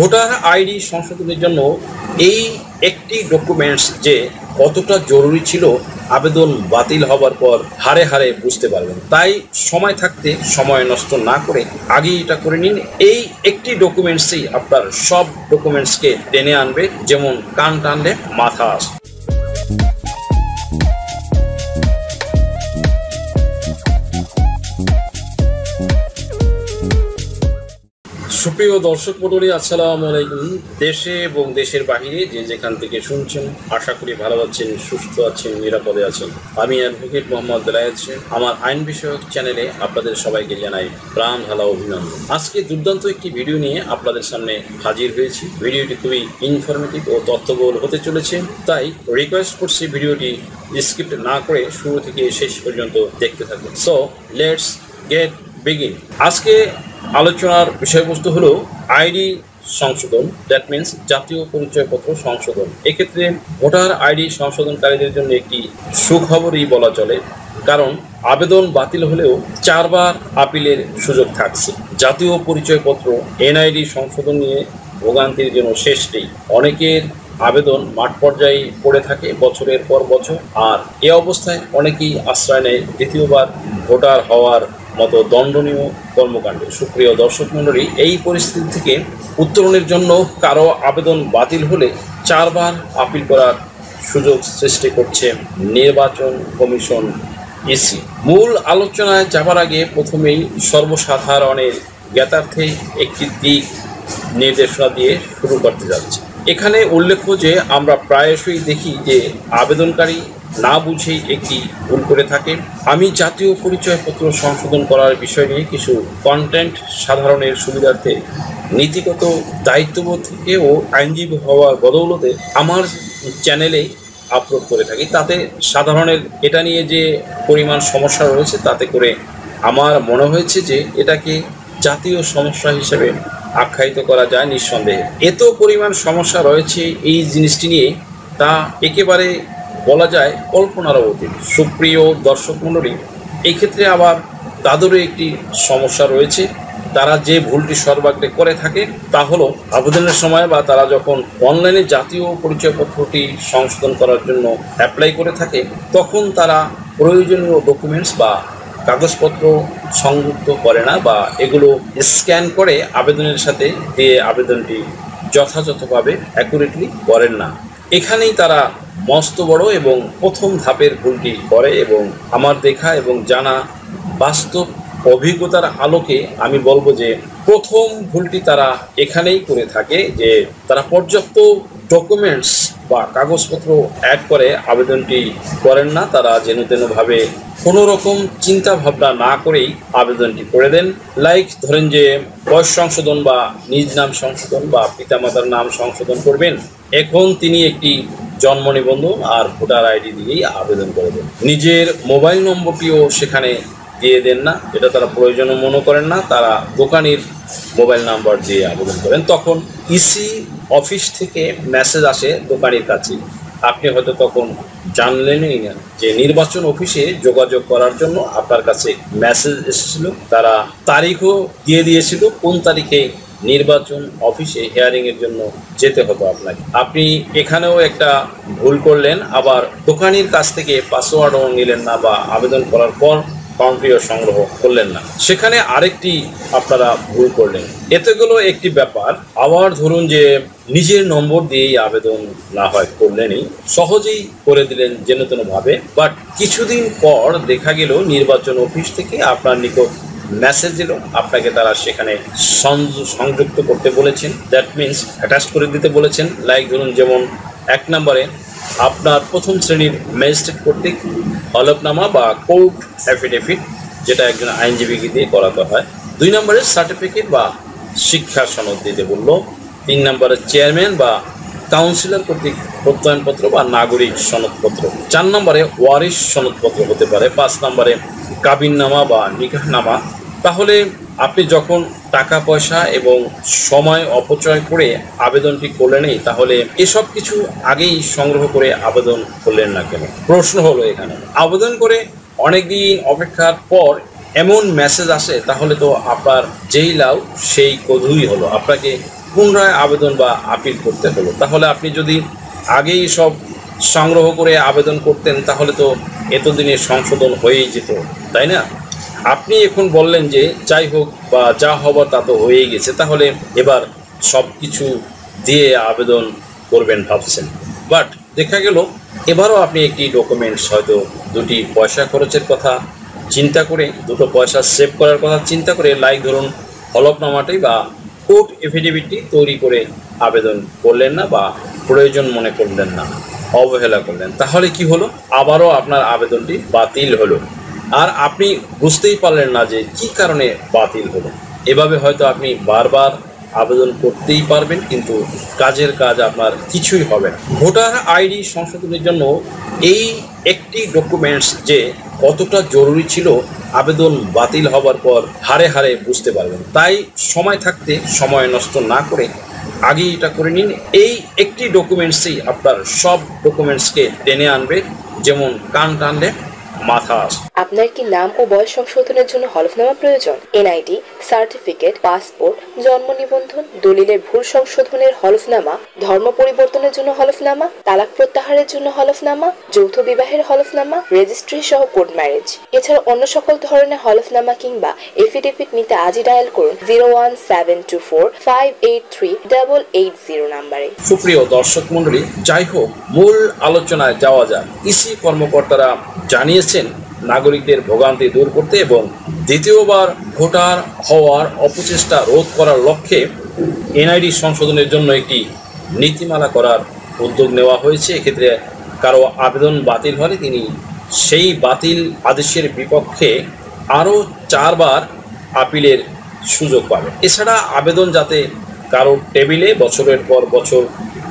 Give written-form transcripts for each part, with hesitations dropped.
Voter ID সংশোধনের জন্য এই একটি ডকুমেন্টস যে কতটা জরুরি ছিল আবেদন বাতিল হবার পর হারে হারে বুঝতে পারবেন। তাই সময় থাকতে সময় নষ্ট না করে আগেই এটা করে নিন। এই একটি ডকুমেন্টসই আপনার সব ডকুমেন্টসকে টেনে আনবে, যেমন কান টানলে মাথা আসে। সুপ্রিয় দর্শক মণ্ডলী, আসসালামু আলাইকুম। দেশে এবং দেশের বাহিরে যে যেখান থেকে শুনছেন, আশা করি ভালো আছেন, সুস্থ আছেন, নিরাপদে আছেন। আমি অ্যাডভোকেট মোহাম্মদ বেলায়েত হোসেন। আমার আইন বিষয়ক চ্যানেলে আপনাদের সবাইকে জানাই প্রাণ ঢালা অভিনন্দন। আজকে দুর্দান্ত একটি ভিডিও নিয়ে আপনাদের সামনে হাজির হয়েছি। ভিডিওটি খুবই ইনফরমেটিভ ও তথ্যবহুল হতে চলেছে, তাই রিকোয়েস্ট করছি ভিডিওটি স্কিপ না করে শুরু থেকে শেষ পর্যন্ত দেখতে থাকুন। So let's get begin. আজকে আলোচনার বিষয়বস্তু হলো আইডি সংশোধন, দ্যাট মিনস জাতীয় পরিচয়পত্র সংশোধন। এক্ষেত্রে ভোটার আইডি সংশোধনকারীদের জন্য একটি সুখবরই বলা চলে, কারণ আবেদন বাতিল হলেও 4 বার আপিলের সুযোগ থাকছে। জাতীয় পরিচয়পত্র এনআইডি সংশোধন নিয়ে ভোগান্তির জন্য শেষ নেই। অনেকের আবেদন মাঠ পর্যায়ে পড়ে থাকে বছরের পর বছর, আর এ অবস্থায় অনেকেই আশ্রয় নেয় দ্বিতীয়বার ভোটার হওয়ার মতো দণ্ডনীয় কর্মকাণ্ডে। সুপ্রিয় দর্শক মণ্ডলী, এই পরিস্থিতি থেকে উত্তরণের জন্য কারো আবেদন বাতিল হলে 4 বার আপিল করার সুযোগ সৃষ্টি করছে নির্বাচন কমিশন ইসি। মূল আলোচনায় যাবার আগে প্রথমেই সর্বসাধারণের জ্ঞাতার্থে একটি দিক নির্দেশনা দিয়ে শুরু করতে যাচ্ছে। এখানে উল্লেখ্য যে আমরা প্রায়শই দেখি যে আবেদনকারী না বুঝেই একটি ভুল করে থাকে। আমি জাতীয় পরিচয়পত্র সংশোধন করার বিষয় নিয়ে কিছু কন্টেন্ট সাধারণের সুবিধার্থে নীতিগত দায়িত্ববোধ থেকে ও আইনজীবী হওয়ার বদৌলতে আমার চ্যানেলে আপলোড করে থাকি। তাতে সাধারণের এটা নিয়ে যে পরিমাণ সমস্যা রয়েছে, তাতে করে আমার মনে হয়েছে যে এটাকে জাতীয় সমস্যা হিসেবে আখ্যায়িত করা যায় নিঃসন্দেহে। এত পরিমাণ সমস্যা রয়েছে এই জিনিসটি নিয়ে, তা একেবারে বলা যায় কল্পনার অতীত। সুপ্রিয় দর্শক মণ্ডলী, এই ক্ষেত্রে আবার তাদেরও একটি সমস্যা রয়েছে। তারা যে ভুলটি সর্বাগ্রে করে থাকে তা হলো আবেদনের সময় বা তারা যখন অনলাইনে জাতীয় পরিচয়পত্রটি সংশোধন করার জন্য অ্যাপ্লাই করে থাকে, তখন তারা প্রয়োজনীয় ডকুমেন্টস বা কাগজপত্র সংযুক্ত করে না, বা এগুলো স্ক্যান করে আবেদনের সাথে দিয়ে আবেদনটি যথাযথভাবে অ্যাকুরেটলি করেন না। এখানেই তারা মস্ত বড় এবং প্রথম ধাপের ভুলটি করে, এবং আমার দেখা এবং জানা বাস্তব অভিজ্ঞতার আলোকে আমি বলবো যে প্রথম ভুলটি তারা এখানেই করে থাকে যে তারা পর্যাপ্ত ডকুমেন্টস বা কাগজপত্র অ্যাড করে আবেদনটি করেন না। তারা যেন তেনভাবে কোনো রকম চিন্তা ভাবনা না করেই আবেদনটি করে দেন। লাইক ধরেন যে বয়স সংশোধন বা নিজ নাম সংশোধন বা পিতামাতার নাম সংশোধন করবেন, এখন তিনি একটি জন্ম নিবন্ধন আর ভোটার আইডি দিয়েই আবেদন করে দেন। নিজের মোবাইল নম্বরটিও সেখানে দিয়ে দেন না, এটা তারা প্রয়োজনও মনে করেন না। তারা দোকানের মোবাইল নাম্বার দিয়ে আবেদন করেন। তখন ইসি অফিস থেকে মেসেজ আসে দোকানের কাছে। আপনি হয়তো তখন জানলেনই না যে নির্বাচন অফিসে যোগাযোগ করার জন্য আপনার কাছে মেসেজ এসেছিল। তারা তারিখও দিয়ে দিয়েছিল কোন তারিখে নির্বাচন অফিসে হিয়ারিংয়ের জন্য যেতে হতো আপনাকে। আপনি এখানেও একটা ভুল করলেন, আবার দোকানির কাছ থেকে পাসওয়ার্ডও নিলেন না বা আবেদন করার পর ফর্মটিও সংগ্রহ করলেন না, সেখানে আরেকটি আপনারা ভুল করলেন। এতগুলো একটি ব্যাপার। আবার ধরুন যে নিজের নম্বর দিয়েই আবেদন না হয় করলেনই, সহজেই করে দিলেন যেন তেনভাবে, বাট কিছুদিন পর দেখা গেল নির্বাচন অফিস থেকে আপনার নিকট মেসেজ দিল, আপনাকে তারা সেখানে সংযুক্ত করতে বলেছেন, দ্যাট মিনস অ্যাটাচ করে দিতে বলেছেন। লাইক ধরুন যেমন 1 নম্বরে আপনার প্রথম শ্রেণীর ম্যাজিস্ট্রেট কর্তৃক হলফনামা বা কোর্ট অ্যাফিডেভিট, যেটা একজন আইনজীবীকে দিয়ে করাতে হয়। 2 নম্বরে সার্টিফিকেট বা শিক্ষার সনদ দিতে বললো। 3 নম্বরে চেয়ারম্যান বা কাউন্সিলর কর্তৃক প্রত্যয়নপত্র বা নাগরিক সনদপত্র। 4 নম্বরে ওয়ারিশ সনদপত্র হতে পারে। 5 নম্বরে কাবিননামা বা নিকাহনামা। তাহলে আপনি যখন টাকা পয়সা এবং সময় অপচয় করে আবেদনটি করলেনই, তাহলে এসব কিছু আগেই সংগ্রহ করে আবেদন করলেন না কেন? প্রশ্ন হলো এখানে, আবেদন করে অনেক দিন অপেক্ষার পর এমন মেসেজ আসে, তাহলে তো আপনার যেই লাউ সেই কদুই হলো। আপনাকে পুনরায় আবেদন বা আপিল করতে হলো। তাহলে আপনি যদি আগেই সব সংগ্রহ করে আবেদন করতেন তাহলে তো এতদিনে সংশোধন হয়েই যেত, তাই না? আপনি এখন বললেন যে যাই হোক বা যা হবার তা তো হয়েই গেছে, তাহলে এবার সব কিছু দিয়ে আবেদন করবেন ভাবছেন। বাট দেখা গেল এবারও আপনি একটি ডকুমেন্টস হয়তো দুটি পয়সা খরচের কথা চিন্তা করে, দুটো পয়সা সেভ করার কথা চিন্তা করে, লাইক ধরুন হলফনামাটি বা কোর্ট এফিডেভিটটি তৈরি করে আবেদন করলেন না বা প্রয়োজন মনে করলেন না, অবহেলা করলেন। তাহলে কি হলো? আবারও আপনার আবেদনটি বাতিল হলো, আর আপনি বুঝতেই পারলেন না যে কি কারণে বাতিল হলো। এভাবে হয়তো আপনি বারবার আবেদন করতেই পারবেন, কিন্তু কাজের কাজ আপনার কিছুই হবে না। ভোটার আইডি সংশোধনের জন্য এই একটি ডকুমেন্টস যে কতটা জরুরি ছিল আবেদন বাতিল হবার পর হারে হারে বুঝতে পারবেন। তাই সময় থাকতে সময় নষ্ট না করে আগেই এটা করে নিন। এই একটি ডকুমেন্টসই আপনার সব ডকুমেন্টসকে টেনে আনবে, যেমন কান টানলে মাথা আসে। আপনার কি নাম ও বয়স সংশোধনের জন্য হলফনামা প্রয়োজন? এনআইডি সার্টিফিকেট, পাসপোর্ট, জন্ম নিবন্ধন, দলিলের ভুল সংশোধনের হলফনামা, ধর্ম পরিবর্তনের জন্য হলফনামা, তালাক প্রত্যাহারের জন্য হলফনামা, যৌথ বিবাহের হলফনামা, রেজিস্ট্রি সহ কোর্ট ম্যারেজ। এছাড়া অন্য সকল ধরনের হলফনামা কিংবা এফিডেভিট নিতে আজই ডায়াল করুন 01724583880 নাম্বারে। সুপ্রিয় দর্শক মন্ডলী, যাই হোক মূল আলোচনায় যাওয়া যাক। ইসি কর্মকর্তারা জানিয়েছেন নাগরিকদের ভোগান্তি দূর করতে এবং দ্বিতীয়বার ভোটার হওয়ার অপচেষ্টা রোধ করার লক্ষ্যে এনআইডি সংশোধনের জন্য একটি নীতিমালা করার উদ্যোগ নেওয়া হয়েছে। এক্ষেত্রে কারো আবেদন বাতিল হলে তিনি সেই বাতিল আদেশের বিপক্ষে আরও 4 বার আপিলের সুযোগ পাবেন। এছাড়া আবেদন যাতে কারো টেবিলে বছরের পর বছর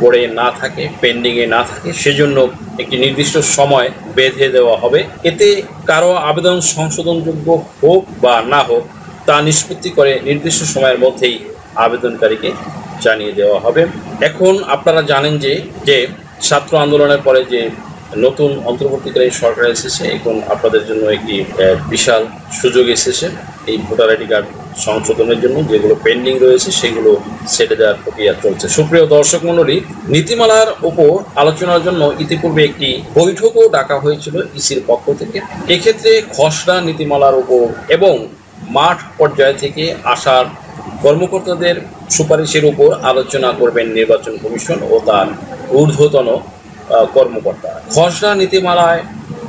পড়ে না থাকে, পেন্ডিংয়ে না থাকে, সেজন্য একটি নির্দিষ্ট সময় বেঁধে দেওয়া হবে। এতে কারো আবেদন সংশোধনযোগ্য হোক বা না হোক তা নিষ্পত্তি করে নির্দিষ্ট সময়ের মধ্যেই আবেদনকারীকে জানিয়ে দেওয়া হবে। এখন আপনারা জানেন যে ছাত্র আন্দোলনের পরে যে নতুন অন্তর্বর্তীকালীন সরকার এসেছে, এখন আপনাদের জন্য একটি বিশাল সুযোগ এসেছে এই ভোটার আইডি কার্ড সংশোধনের জন্য। যেগুলো পেন্ডিং রয়েছে সেগুলো সেটে দেওয়ার প্রক্রিয়া চলছে। সুপ্রিয় দর্শক মণ্ডলী, নীতিমালার উপর আলোচনার জন্য ইতিপূর্বে একটি বৈঠকও ডাকা হয়েছিল ইসির পক্ষ থেকে। এক্ষেত্রে খসড়া নীতিমালার উপর এবং মাঠ পর্যায় থেকে আসার কর্মকর্তাদের সুপারিশের উপর আলোচনা করবেন নির্বাচন কমিশন ও তার ঊর্ধ্বতন কর্মকর্তা। খসড়া নীতিমালায়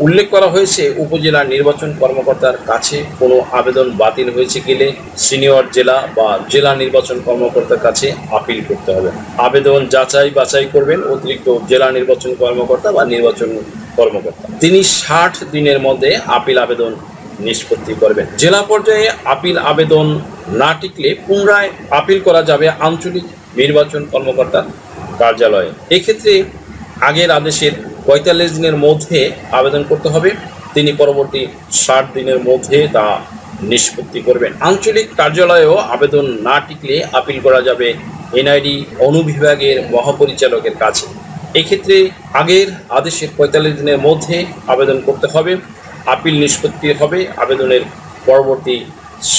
উল্লেখ করা হয়েছে, উপজেলা নির্বাচন কর্মকর্তার কাছে কোনো আবেদন বাতিল হয়েছে গেলে সিনিয়র জেলা বা জেলা নির্বাচন কর্মকর্তার কাছে আপিল করতে হবে। আবেদন যাচাই বাছাই করবেন অতিরিক্ত জেলা নির্বাচন কর্মকর্তা বা নির্বাচন কর্মকর্তা। তিনি 60 দিনের মধ্যে আপিল আবেদন নিষ্পত্তি করবেন। জেলা পর্যায়ে আপিল আবেদন না টিকলে পুনরায় আপিল করা যাবে আঞ্চলিক নির্বাচন কর্মকর্তার কার্যালয়ে। এক্ষেত্রে আগের আদেশের 45 দিনের মধ্যে আবেদন করতে হবে, তিনি পরবর্তী 60 দিনের মধ্যে তা নিষ্পত্তি করবেন। আঞ্চলিক কার্যালয়েও আবেদন না টিকলে আপিল করা যাবে এনআইডি অনুবিভাগের মহাপরিচালকের কাছে। এক্ষেত্রে আগের আদেশের 45 দিনের মধ্যে আবেদন করতে হবে, আপিল নিষ্পত্তি হবে আবেদনের পরবর্তী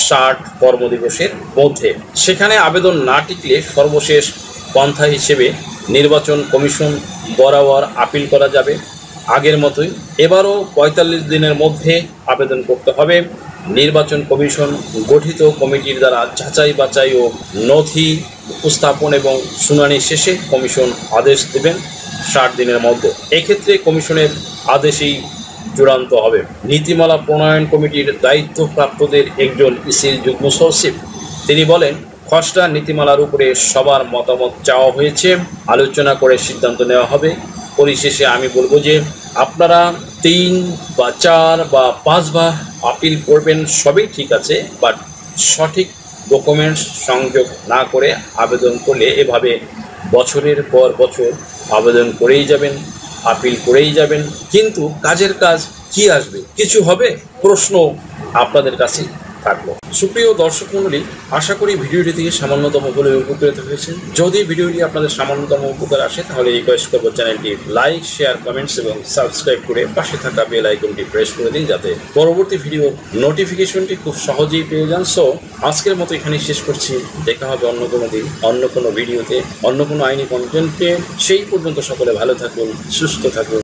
60 কর্মদিবসের মধ্যে। সেখানে আবেদন না টিকলে সর্বশেষ পন্থা হিসেবে নির্বাচন কমিশন বরাবর আপিল করা যাবে আগের মতোই। এবারও 45 দিনের মধ্যে আবেদন করতে হবে। নির্বাচন কমিশন গঠিত কমিটির দ্বারা যাচাই বাছাই ও নথি উপস্থাপন এবং শুনানি শেষে কমিশন আদেশ দেবেন 60 দিনের মধ্যে। এক্ষেত্রে কমিশনের আদেশেই চূড়ান্ত হবে। নীতিমালা প্রণয়ন কমিটির দায়িত্বপ্রাপ্তদের একজন ইসির যুগ্ম সচিব তিনি বলেন, খসড়া নীতিমালার উপরে সবার মতামত চাওয়া হয়েছে, আলোচনা করে সিদ্ধান্ত নেওয়া হবে। পরিশেষে আমি বলবো যে আপনারা 3 বা 4 বা 5 বার আপিল করবেন, সবই ঠিক আছে, বাট সঠিক ডকুমেন্টস সংযোগ না করে আবেদন করলে এভাবে বছরের পর বছর আবেদন করেই যাবেন, আপিল করেই যাবেন, কিন্তু কাজের কাজ কি আসবে? কিছু হবে? প্রশ্ন আপনাদের কাছে থাকবো। সুপ্রিয় দর্শক মণ্ডলী, আশা করি ভিডিওটি থেকে সামান্যতম বলে উপকৃত হয়েছেন। যদি ভিডিওটি আপনাদের সামান্যতম উপকার আসে তাহলে রিকোয়েস্ট করবো চ্যানেলটি লাইক, শেয়ার, কমেন্টস এবং সাবস্ক্রাইব করে পাশে থাকা বেল আইকনটি প্রেস করে দিন, যাতে পরবর্তী ভিডিও নোটিফিকেশনটি খুব সহজেই পেয়ে যান। সো আজকের মতো এখানেই শেষ করছি। দেখা হবে অন্য কোনো দিন, অন্য কোনো ভিডিওতে, অন্য কোনো আইনি কন্টেন্টে। সেই পর্যন্ত সকলে ভালো থাকুন, সুস্থ থাকুন।